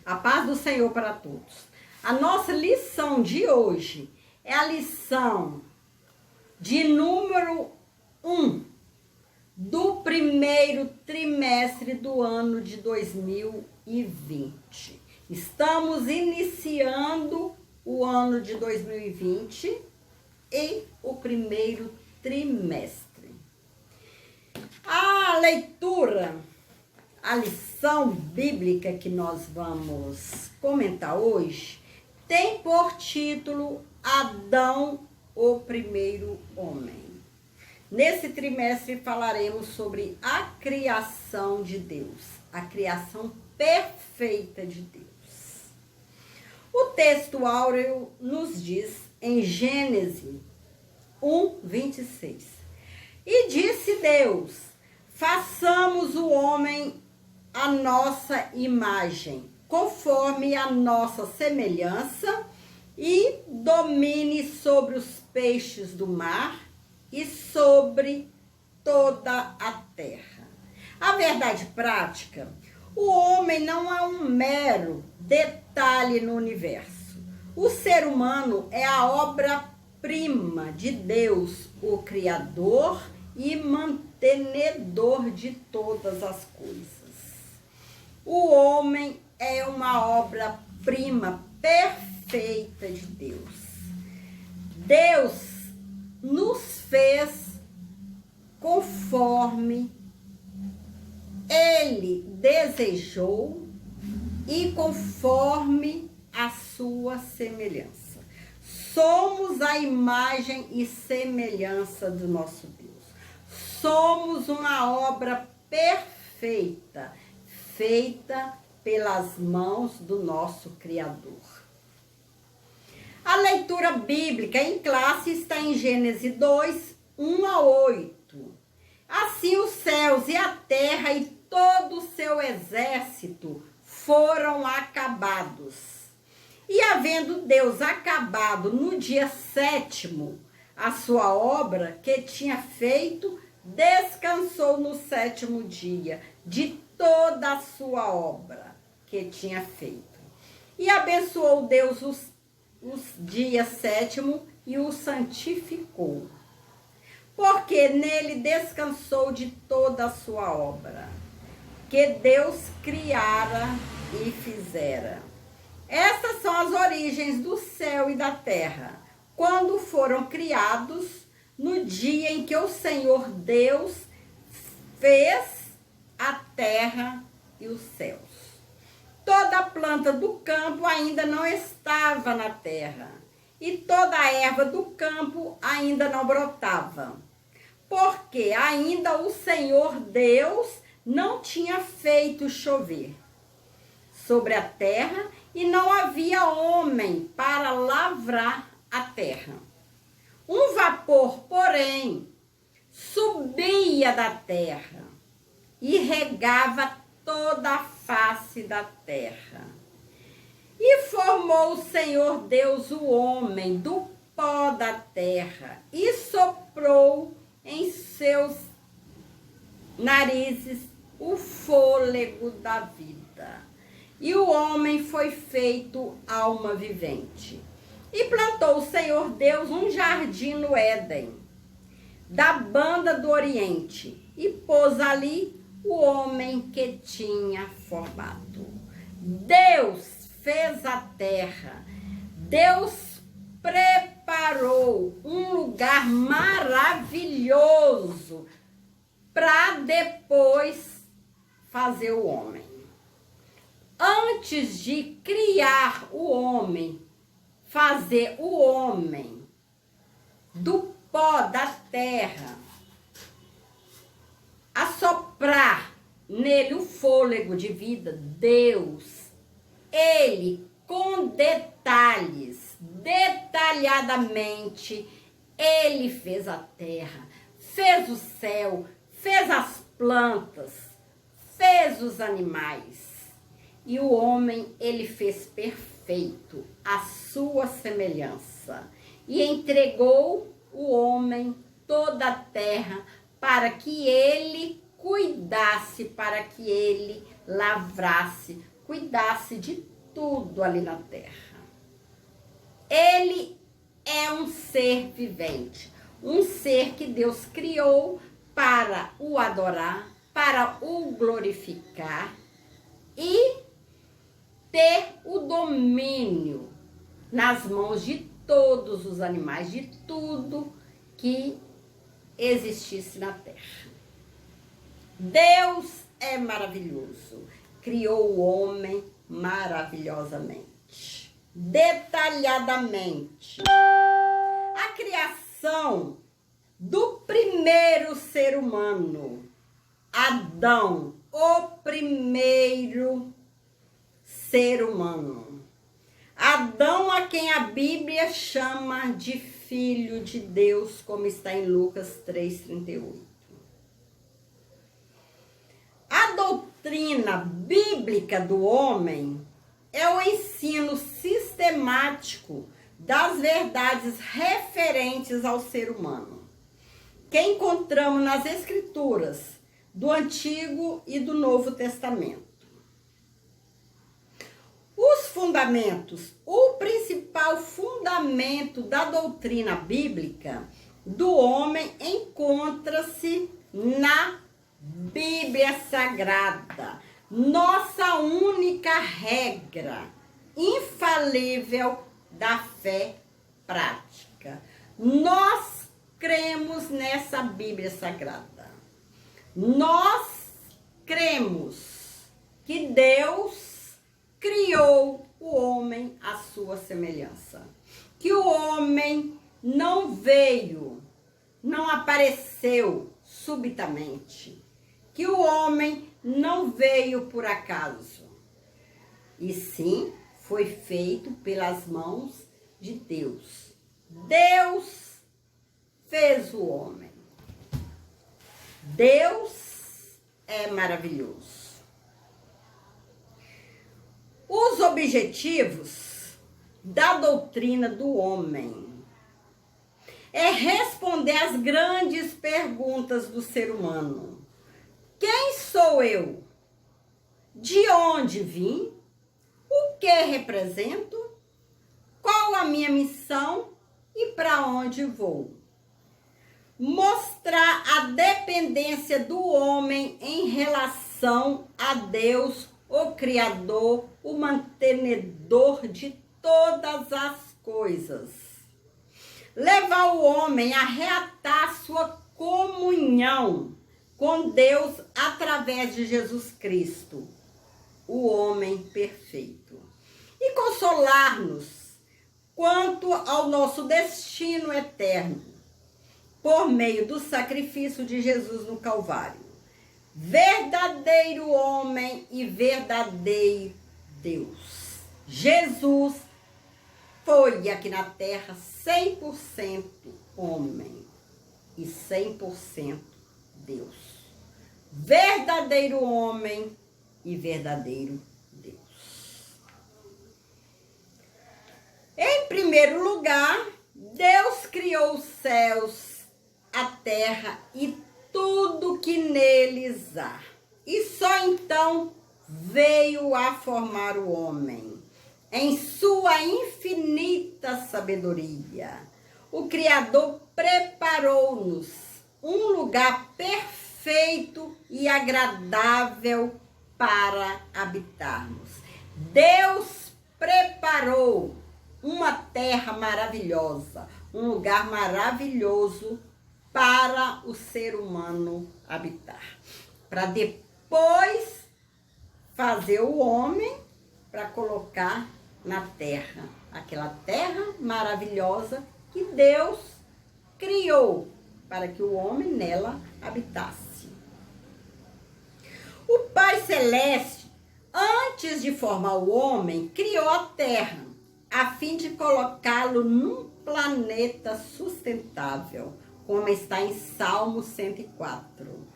A paz do Senhor para todos. A nossa lição de hoje é a lição de número 1 do primeiro trimestre do ano de 2020. Estamos iniciando o ano de 2020 e o primeiro trimestre. A leitura, a lição bíblica que nós vamos comentar hoje tem por título Adão, o primeiro homem. Nesse trimestre falaremos sobre a criação de Deus, a criação perfeita de Deus. O texto áureo nos diz em Gênesis 1:26. E disse Deus: façamos o homem à nossa imagem, conforme a nossa semelhança, e domine sobre os peixes do mar e sobre toda a terra. A verdade prática, o homem não é um mero detalhe no universo. O ser humano é a obra-prima de Deus, o Criador e mantenedor de todas as coisas. O homem é uma obra-prima perfeita de Deus. Deus nos fez conforme Ele desejou e conforme a sua semelhança. Somos a imagem e semelhança do nosso Deus. Somos uma obra perfeita, feita pelas mãos do nosso Criador. A leitura bíblica em classe está em Gênesis 2, 1-8. Assim os céus e a terra e todo o seu exército foram acabados. E havendo Deus acabado no dia 7º a sua obra que tinha feito, descansou no 7º dia de toda a sua obra que tinha feito. E abençoou Deus os dias 7º e o santificou, porque nele descansou de toda a sua obra, que Deus criara e fizera. Essas são as origens do céu e da terra, quando foram criados no dia em que o Senhor Deus fez a terra e os céus. Toda a planta do campo ainda não estava na terra, e toda a erva do campo ainda não brotava, porque ainda o Senhor Deus não tinha feito chover sobre a terra, e não havia homem para lavrar a terra. Um vapor, porém, subia da terra e regava toda a face da terra. E formou o Senhor Deus o homem do pó da terra e soprou em seus narizes o fôlego da vida. E o homem foi feito alma vivente. E plantou o Senhor Deus um jardim no Éden, da banda do Oriente, e pôs ali o homem que tinha formado. Deus fez a terra. Deus preparou um lugar maravilhoso para depois fazer o homem. Antes de criar o homem, fazer o homem do pó da terra, assoprar nele o fôlego de vida, Deus, ele com detalhes, detalhadamente, ele fez a terra, fez o céu, fez as plantas, fez os animais. E o homem ele fez perfeito, a sua semelhança, e entregou o homem toda a terra para que ele cuidasse, para que ele lavrasse, cuidasse de tudo ali na terra. Ele é um ser vivente, um ser que Deus criou para o adorar, para o glorificar e ter o domínio nas mãos de todos os animais, de tudo que existisse na terra. Deus é maravilhoso, criou o homem maravilhosamente, detalhadamente. A criação do primeiro ser humano, Adão, o primeiro ser humano. Adão, a quem a Bíblia chama de filho de Deus, como está em Lucas 3,38. A doutrina bíblica do homem é o ensino sistemático das verdades referentes ao ser humano, que encontramos nas Escrituras do Antigo e do Novo Testamento. Os fundamentos, o principal fundamento da doutrina bíblica do homem encontra-se na Bíblia Sagrada, nossa única regra infalível da fé prática. Nós cremos nessa Bíblia Sagrada. Nós cremos que Deus criou o homem à sua semelhança. Que o homem não veio, não apareceu subitamente. Que o homem não veio por acaso. E sim, foi feito pelas mãos de Deus. Deus fez o homem. Deus é maravilhoso. Os objetivos da doutrina do homem é responder às grandes perguntas do ser humano. Quem sou eu? De onde vim? O que represento? Qual a minha missão e para onde vou? Mostrar a dependência do homem em relação a Deus, o Criador, o mantenedor de todas as coisas. Levar o homem a reatar sua comunhão com Deus através de Jesus Cristo, o homem perfeito. E consolar-nos quanto ao nosso destino eterno, por meio do sacrifício de Jesus no Calvário. Verdadeiro homem e verdadeiro Deus. Jesus foi aqui na terra 100% homem e 100% Deus. Verdadeiro homem e verdadeiro Deus. Em primeiro lugar, Deus criou os céus, a terra e tudo que neles há. E só então veio a formar o homem. Em sua infinita sabedoria, o Criador preparou-nos um lugar perfeito e agradável para habitarmos. Deus preparou uma terra maravilhosa, um lugar maravilhoso para o ser humano habitar. Para depois fazer o homem para colocar na terra, aquela terra maravilhosa que Deus criou para que o homem nela habitasse. O Pai Celeste, antes de formar o homem, criou a terra, a fim de colocá-lo num planeta sustentável, como está em Salmo 104.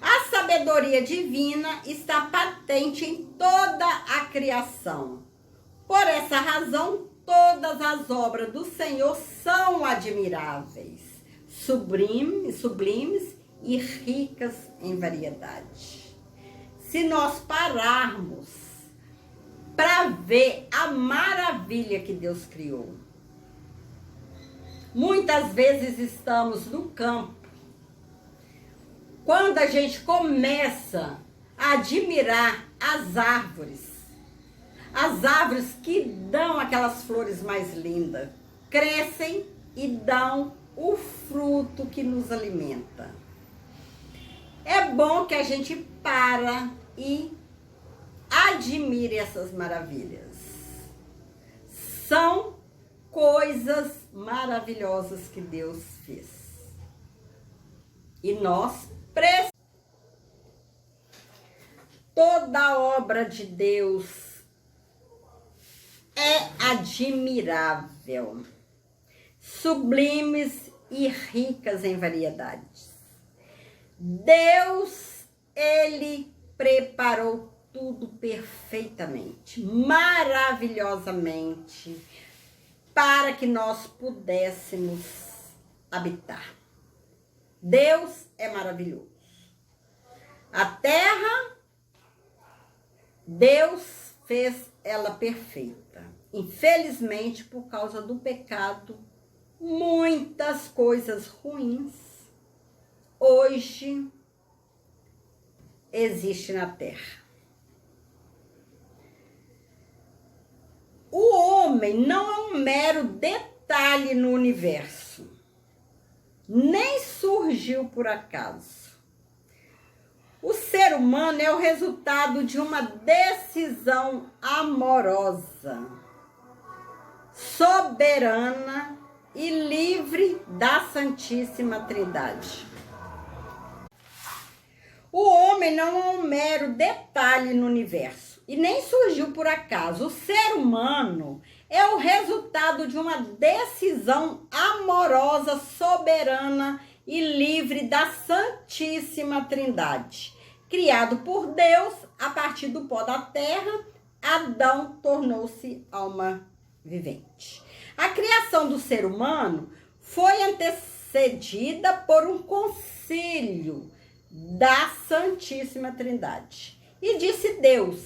A sabedoria divina está patente em toda a criação. Por essa razão, todas as obras do Senhor são admiráveis, sublimes e ricas em variedade. Se nós pararmos para ver a maravilha que Deus criou. Muitas vezes estamos no campo. Quando a gente começa a admirar as árvores que dão aquelas flores mais lindas, crescem e dão o fruto que nos alimenta. É bom que a gente para e admire essas maravilhas. São coisas maravilhosas que Deus fez. E nós precisamos. Toda obra de Deus é admirável, sublimes e ricas em variedades. Deus, Ele preparou tudo perfeitamente, maravilhosamente, para que nós pudéssemos habitar. Deus é maravilhoso. A terra, Deus fez ela perfeita. Infelizmente, por causa do pecado, muitas coisas ruins hoje existem na terra. O homem não é um mero detalhe no universo, nem surgiu por acaso. O ser humano é o resultado de uma decisão amorosa, soberana e livre da Santíssima Trindade. O homem não é um mero detalhe no universo e nem surgiu por acaso. O ser humano é o resultado de uma decisão amorosa, soberana e livre da Santíssima Trindade. Criado por Deus, a partir do pó da terra, Adão tornou-se alma vivente. A criação do ser humano foi antecedida por um concílio da Santíssima Trindade. E disse Deus: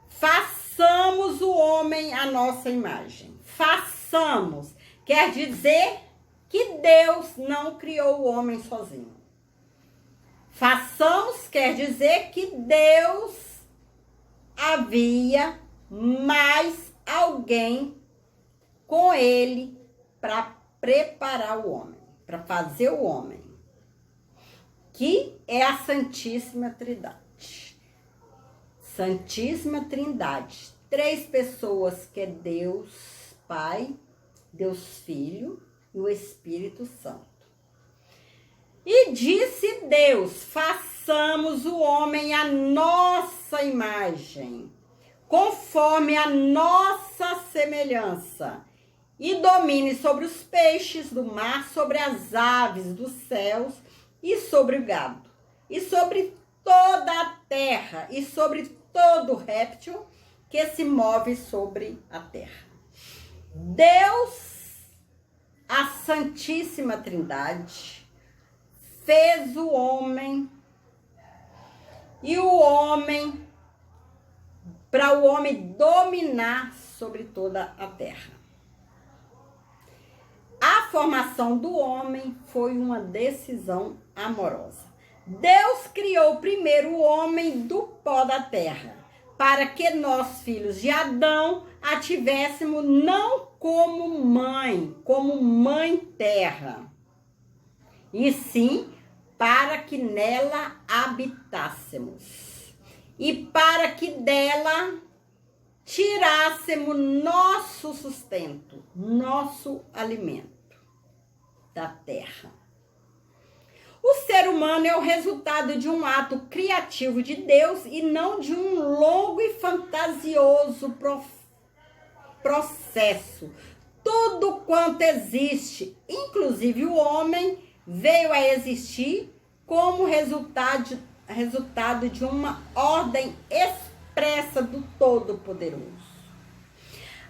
façamos o homem à nossa imagem. Façamos, quer dizer que Deus não criou o homem sozinho. Façamos quer dizer que Deus havia mais alguém com ele para preparar o homem, para fazer o homem, que é a Santíssima Trindade. Santíssima Trindade, 3 pessoas, que é Deus Pai, Deus Filho e o Espírito Santo. E disse Deus: façamos o homem à nossa imagem, conforme a nossa semelhança, e domine sobre os peixes do mar, sobre as aves dos céus, e sobre o gado, e sobre toda a terra, e sobre todo réptil que se move sobre a terra. Deus, a Santíssima Trindade, fez o homem, e o homem, para o homem dominar sobre toda a terra. A formação do homem foi uma decisão amorosa. Deus criou primeiro o homem do pó da terra, para que nós, filhos de Adão, a tivéssemos não como mãe terra, e sim para que nela habitássemos, e para que dela tirássemos nosso sustento, nosso alimento da terra. O ser humano é o resultado de um ato criativo de Deus e não de um longo e fantasioso processo. Tudo quanto existe, inclusive o homem, veio a existir como resultado de uma ordem expressa do Todo-Poderoso.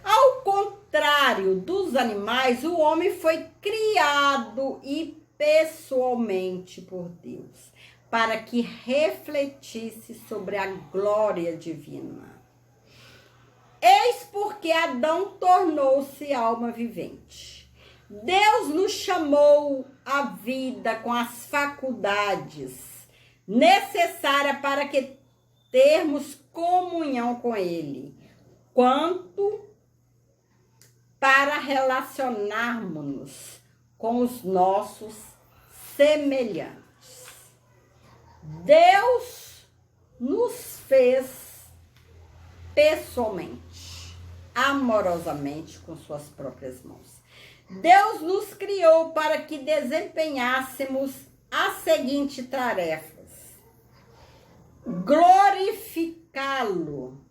Ao contrário dos animais, o homem foi criado e pessoalmente por Deus, para que refletisse sobre a glória divina. que Adão tornou-se alma vivente. Deus nos chamou à vida com as faculdades necessárias para que termos comunhão com Ele, quanto para relacionarmos-nos com os nossos semelhantes. Deus nos fez pessoalmente, amorosamente, com suas próprias mãos. Deus nos criou para que desempenhássemos as seguintes tarefas: glorificá-lo,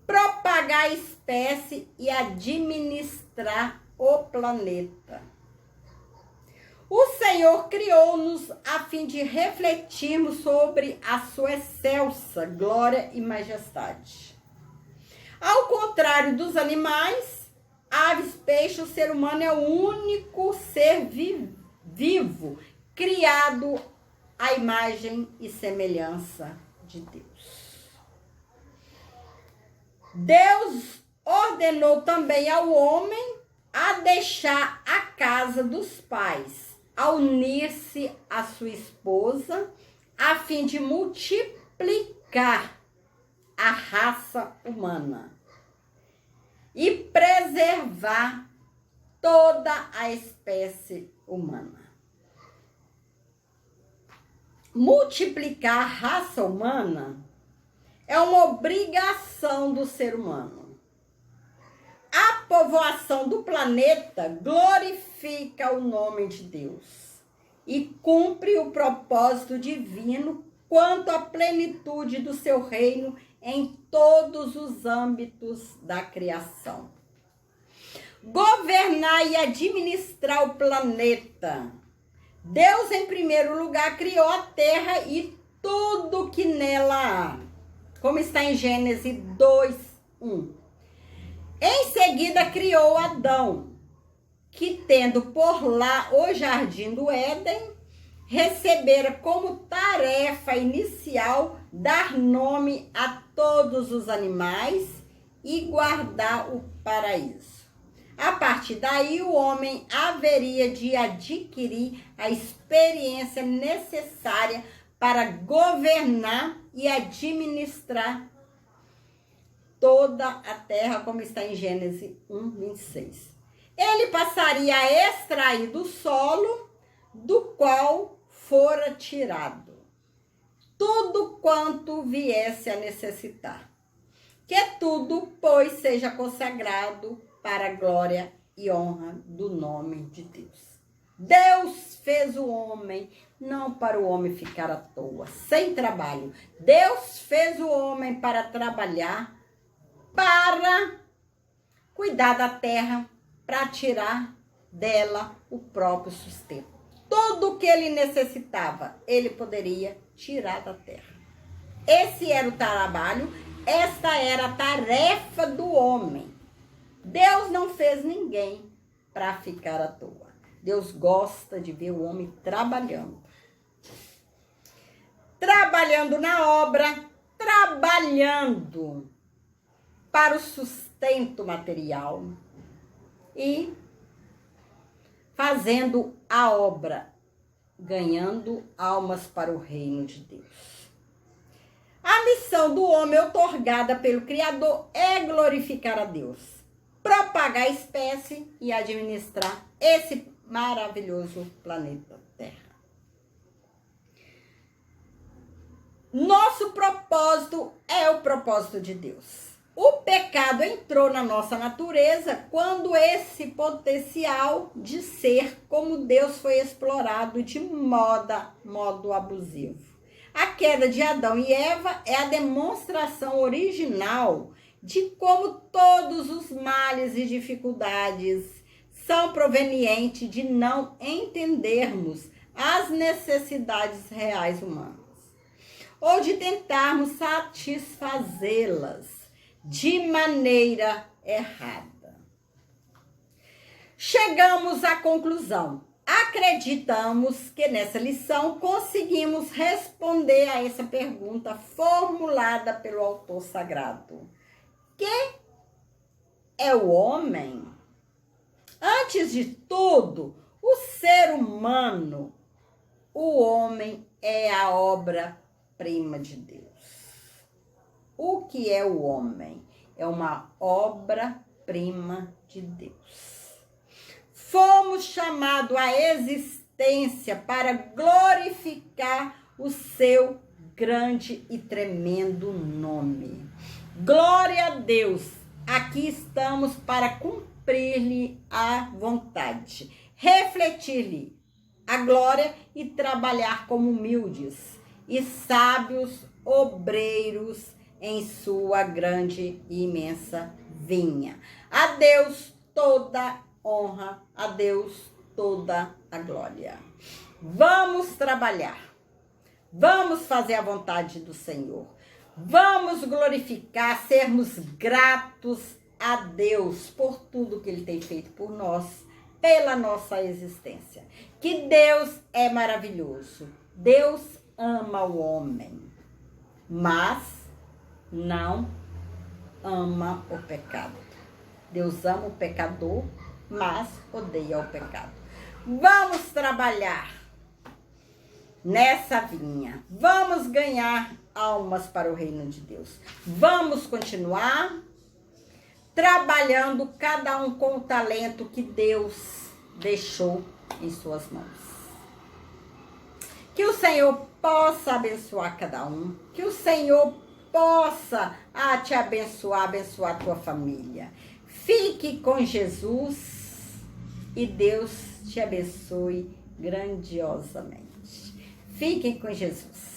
propagar a espécie e administrar o planeta. O Senhor criou-nos a fim de refletirmos sobre a sua excelsa glória e majestade. Ao contrário dos animais, aves, peixes, o ser humano é o único ser vivo criado à imagem e semelhança de Deus. Deus ordenou também ao homem a deixar a casa dos pais, a unir-se à sua esposa, a fim de multiplicar a raça humana e preservar toda a espécie humana. Multiplicar a raça humana é uma obrigação do ser humano. A povoação do planeta glorifica o nome de Deus e cumpre o propósito divino quanto à plenitude do seu reino em todos os âmbitos da criação. Governar e administrar o planeta. Deus, em primeiro lugar, criou a terra e tudo que nela há, como está em Gênesis 2:1. Em seguida, criou Adão, que, tendo por lá o jardim do Éden, recebera como tarefa inicial dar nome a todos os animais e guardar o paraíso. A partir daí, o homem haveria de adquirir a experiência necessária para governar e administrar toda a terra, como está em Gênesis 1:26. Ele passaria a extrair do solo do qual fora tirado tudo quanto viesse a necessitar. Que tudo, pois, seja consagrado para a glória e honra do nome de Deus. Deus fez o homem não para o homem ficar à toa, sem trabalho. Deus fez o homem para trabalhar, para cuidar da terra, para tirar dela o próprio sustento. Tudo o que ele necessitava, ele poderia tirar da terra. Esse era o trabalho, esta era a tarefa do homem. Deus não fez ninguém para ficar à toa. Deus gosta de ver o homem trabalhando. Trabalhando na obra, trabalhando para o sustento material e fazendo a obra, ganhando almas para o reino de Deus. A missão do homem outorgada pelo Criador é glorificar a Deus, propagar a espécie e administrar esse maravilhoso planeta Terra. Nosso propósito é o propósito de Deus. O pecado entrou na nossa natureza quando esse potencial de ser como Deus foi explorado de modo abusivo. A queda de Adão e Eva é a demonstração original de como todos os males e dificuldades são provenientes de não entendermos as necessidades reais humanas ou de tentarmos satisfazê-las de maneira errada. Chegamos à conclusão. Acreditamos que nessa lição conseguimos responder a essa pergunta formulada pelo autor sagrado. Que é o homem? Antes de tudo, o ser humano, o homem é a obra-prima de Deus. O que é o homem? É uma obra-prima de Deus. Fomos chamados à existência para glorificar o seu grande e tremendo nome. Glória a Deus! Aqui estamos para cumprir-lhe a vontade, refletir-lhe a glória e trabalhar como humildes e sábios obreiros em sua grande e imensa vinha. A Deus toda honra, a Deus toda a glória. Vamos trabalhar, vamos fazer a vontade do Senhor, vamos glorificar, sermos gratos a Deus por tudo que Ele tem feito por nós, pela nossa existência. Que Deus é maravilhoso, Deus ama o homem, mas não ama o pecado. Deus ama o pecador, mas odeia o pecado. Vamos trabalhar nessa vinha. Vamos ganhar almas para o reino de Deus. Vamos continuar trabalhando cada um com o talento que Deus deixou em suas mãos. Que o Senhor possa abençoar cada um. Que o Senhor possa te abençoar a tua família. Fique com Jesus e Deus te abençoe grandiosamente. Fiquem com Jesus.